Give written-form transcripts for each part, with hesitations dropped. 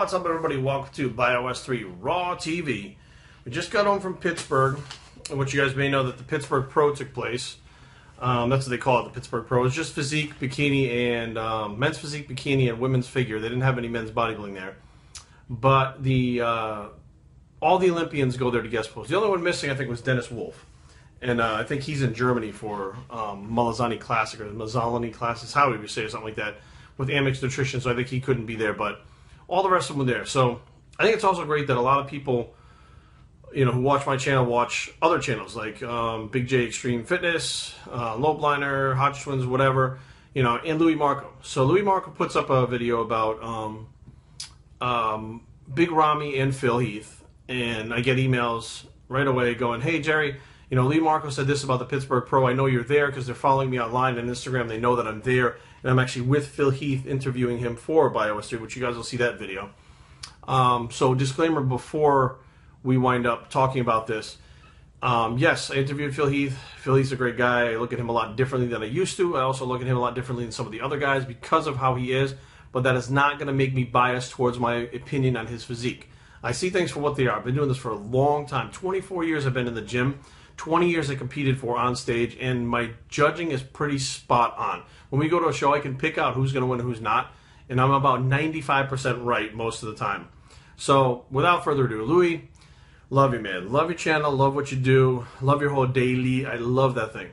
What's up, everybody? Welcome to Bios3 Raw TV. We just got home from Pittsburgh, which you guys may know that the Pittsburgh Pro took place. That's what they call it, the Pittsburgh Pro. It's just physique, bikini, and men's physique, bikini, and women's figure. They didn't have any men's bodybuilding there. But all the Olympians go there to guest post. The only one missing, I think, was Dennis Wolf. And I think he's in Germany for Malazani Classic, or Mazzolini Classic, how we would say, or something like that, with Amex Nutrition, so I think he couldn't be there, but all the rest of them were there. So I think it's also great that a lot of people, who watch my channel, watch other channels, like Big J Extreme Fitness, Lowbliner, Hodge Twins, whatever, and Louis Marco. So Louis Marco puts up a video about Big Ramy and Phil Heath, and I get emails right away going, hey, Jerry, Lee Marco said this about the Pittsburgh Pro. I know you're there because they're following me online on Instagram. They know that I'm there, and I'm actually with Phil Heath interviewing him for Bios3, which you guys will see that video. So disclaimer before we wind up talking about this. Yes, I interviewed Phil Heath. Phil Heath's a great guy. I look at him a lot differently than I used to. I also look at him a lot differently than some of the other guys because of how he is, but that is not going to make me biased towards my opinion on his physique. I see things for what they are. I've been doing this for a long time. 24 years I've been in the gym. 20 years I competed for on stage, and my judging is pretty spot on. When we go to a show, I can pick out who's going to win and who's not, and I'm about 95% right most of the time. So, without further ado, Louis, love you, man. Love your channel, love what you do, love your whole daily. I love that thing.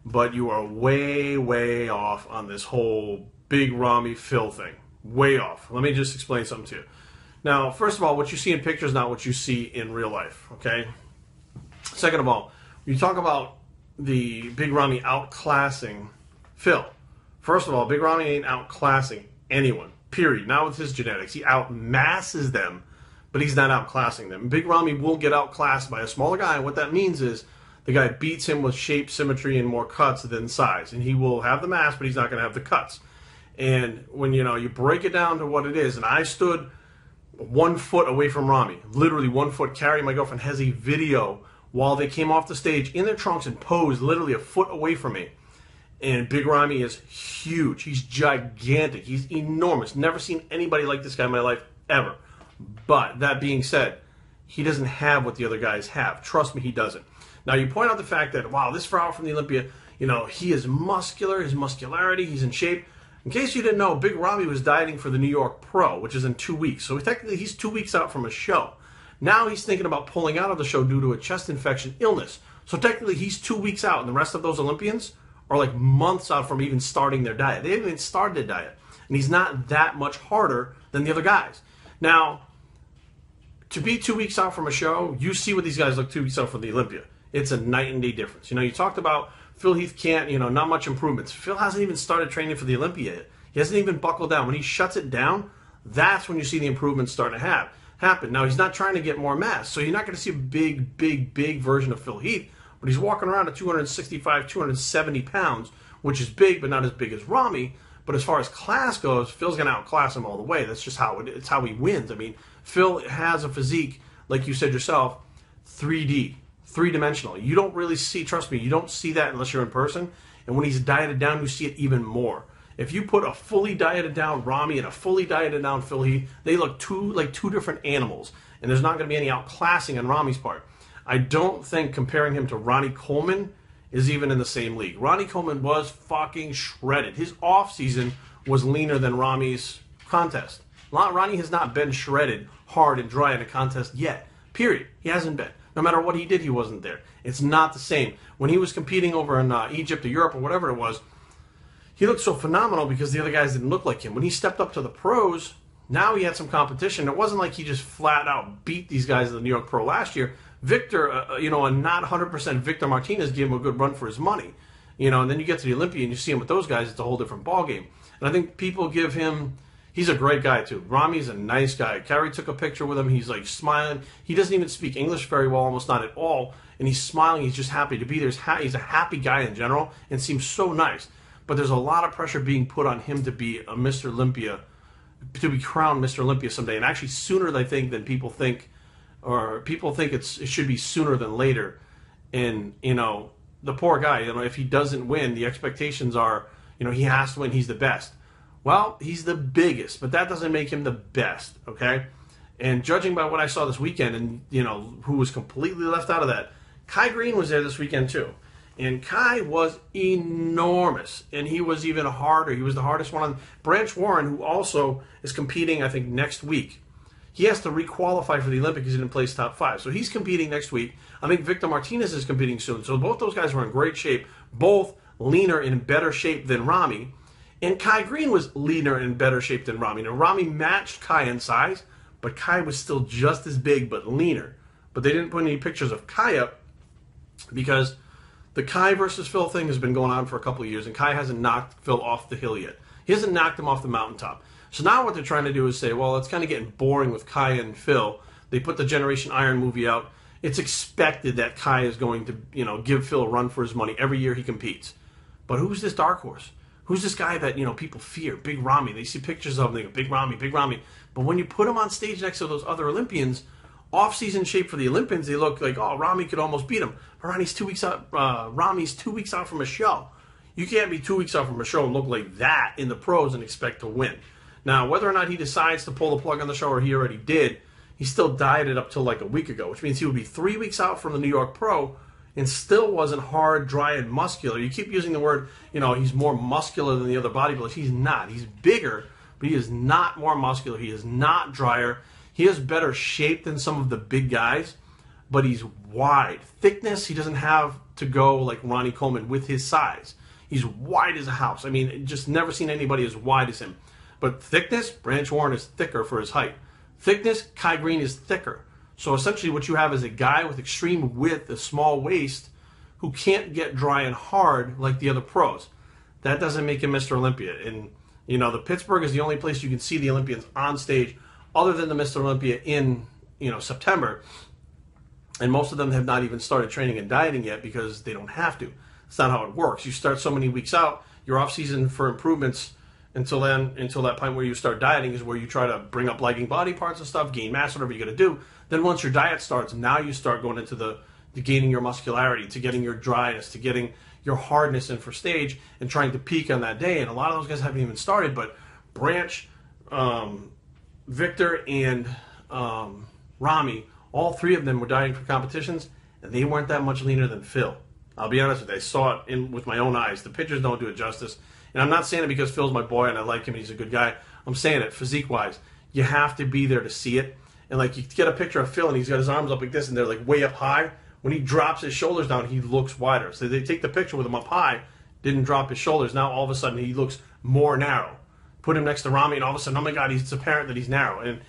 But you are way, way off on this whole Big Ramy Phil thing. Way off. Let me just explain something to you. Now, first of all, what you see in pictures is not what you see in real life, okay? Second of all, you talk about the Big Ramy outclassing Phil. First of all, Big Ramy ain't outclassing anyone, period. Not with his genetics. He outmasses them, but he's not outclassing them. Big Ramy will get outclassed by a smaller guy, and what that means is the guy beats him with shape, symmetry, and more cuts than size. And he will have the mass, but he's not going to have the cuts. And when you break it down to what it is, and I stood 1 foot away from Ramy, literally 1 foot. Kari, my girlfriend, has a video while they came off the stage in their trunks and posed literally a foot away from me. And Big Ramy is huge. He's gigantic. He's enormous. Never seen anybody like this guy in my life, ever. But that being said, he doesn't have what the other guys have. Trust me, he doesn't. Now, you point out the fact that, wow, this fellow from the Olympia, he is muscular, his muscularity, he's in shape. In case you didn't know, Big Ramy was dieting for the New York Pro, which is in 2 weeks. So technically, he's 2 weeks out from a show. Now he's thinking about pulling out of the show due to a chest infection illness. So technically, he's 2 weeks out, and the rest of those Olympians are like months out from even starting their diet. They haven't even started their diet. And he's not that much harder than the other guys. Now, to be 2 weeks out from a show, you see what these guys look 2 weeks out from the Olympia. It's a night and day difference. You talked about Phil Heath can't, not much improvements. Phil hasn't even started training for the Olympia yet. He hasn't even buckled down. When he shuts it down, that's when you see the improvements starting to happen. Now, he's not trying to get more mass, so you're not going to see a big, big, big version of Phil Heath, but he's walking around at 265, 270 pounds, which is big, but not as big as Ramy. But as far as class goes, Phil's going to outclass him all the way. That's just how it's how he wins. I mean, Phil has a physique, like you said yourself, 3D, three-dimensional. You don't really see, trust me, you don't see that unless you're in person. And when he's dieted down, you see it even more. If you put a fully dieted down Ramy and a fully dieted down Phil Heath, they look like two different animals. And there's not going to be any outclassing on Ramy's part. I don't think comparing him to Ronnie Coleman is even in the same league. Ronnie Coleman was fucking shredded. His offseason was leaner than Ramy's contest. Ronnie has not been shredded hard and dry in a contest yet. Period. He hasn't been. No matter what he did, he wasn't there. It's not the same. When he was competing over in Egypt or Europe or whatever it was, he looked so phenomenal because the other guys didn't look like him. When he stepped up to the pros, now he had some competition. It wasn't like he just flat out beat these guys in the New York Pro last year. Victor, a not 100% Victor Martinez gave him a good run for his money. And then you get to the Olympia and you see him with those guys, it's a whole different ballgame. And I think people give him, he's a great guy too. Ramy's a nice guy. Kari took a picture with him. He's like smiling. He doesn't even speak English very well, almost not at all. And he's smiling. He's just happy to be there. He's a happy guy in general and seems so nice. But there's a lot of pressure being put on him to be a Mr. Olympia, to be crowned Mr. Olympia someday. And actually sooner, I think, than people think, or people think it should be sooner than later. And, the poor guy, if he doesn't win, the expectations are, he has to win, he's the best. Well, he's the biggest, but that doesn't make him the best, okay? And judging by what I saw this weekend, and, who was completely left out of that, Kai Green was there this weekend too. And Kai was enormous, and he was even harder. He was the hardest one on Branch Warren, who also is competing, I think, next week. He has to requalify for the Olympics. He didn't place top 5. So he's competing next week. I think Victor Martinez is competing soon. So both those guys were in great shape, both leaner and in better shape than Ramy. And Kai Green was leaner and in better shape than Ramy. Now, Ramy matched Kai in size, but Kai was still just as big but leaner. But they didn't put any pictures of Kai up because the Kai versus Phil thing has been going on for a couple of years, and Kai hasn't knocked Phil off the hill yet. He hasn't knocked him off the mountaintop. So now what they're trying to do is say, well, it's kind of getting boring with Kai and Phil. They put the Generation Iron movie out. It's expected that Kai is going to, give Phil a run for his money every year he competes. But who's this dark horse? Who's this guy that, people fear? Big Ramy. They see pictures of him. They go, Big Ramy, Big Ramy. But when you put him on stage next to those other Olympians, off-season shape for the Olympians, they look like, oh, Ramy could almost beat him. Ramy's 2 weeks out from a show. You can't be 2 weeks out from a show and look like that in the pros and expect to win. Now, whether or not he decides to pull the plug on the show, or he already did, he still dieted up till like a week ago, which means he would be 3 weeks out from the New York Pro and still wasn't hard, dry, and muscular. You keep using the word, he's more muscular than the other bodybuilders. He's not. He's bigger, but he is not more muscular. He is not drier. He has better shape than some of the big guys, but he's wide. Thickness, he doesn't have to go like Ronnie Coleman with his size. He's wide as a house. I mean, just never seen anybody as wide as him. But thickness, Branch Warren is thicker for his height. Thickness, Kai Green is thicker. So essentially what you have is a guy with extreme width, a small waist, who can't get dry and hard like the other pros. That doesn't make him Mr. Olympia. And, the Pittsburgh is the only place you can see the Olympians on stage other than the Mr. Olympia in, September. And most of them have not even started training and dieting yet because they don't have to. That's not how it works. You start so many weeks out, your off-season for improvements until that point where you start dieting is where you try to bring up lagging body parts and stuff, gain mass, whatever you're going to do. Then once your diet starts, now you start going into the gaining your muscularity, to getting your dryness, to getting your hardness in for stage and trying to peak on that day. And a lot of those guys haven't even started, but Branch, Victor, and Ramy, all three of them were dieting for competitions, and they weren't that much leaner than Phil. I'll be honest with you. I saw it with my own eyes. The pictures don't do it justice. And I'm not saying it because Phil's my boy and I like him and he's a good guy. I'm saying it physique-wise. You have to be there to see it. And like you get a picture of Phil and he's got his arms up like this and they're like way up high. When he drops his shoulders down, he looks wider. So they take the picture with him up high, didn't drop his shoulders. Now all of a sudden he looks more narrow. Put him next to Ramy and all of a sudden, oh my God, it's apparent that he's narrow. And,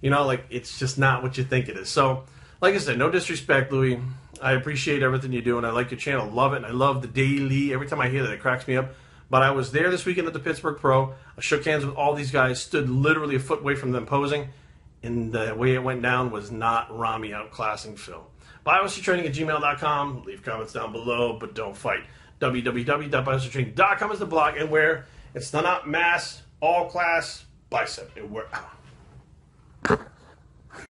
it's just not what you think it is. So, like I said, no disrespect, Louis. I appreciate everything you do and I like your channel. Love it. And I love the daily. Every time I hear that, it cracks me up. But I was there this weekend at the Pittsburgh Pro. I shook hands with all these guys, stood literally a foot away from them posing, and the way it went down was not Ramy outclassing Phil. Biosretraining@gmail.com. Leave comments down below, but don't fight. www.biosretraining.com is the blog, and where it's not mass, all class, bicep. And we're out.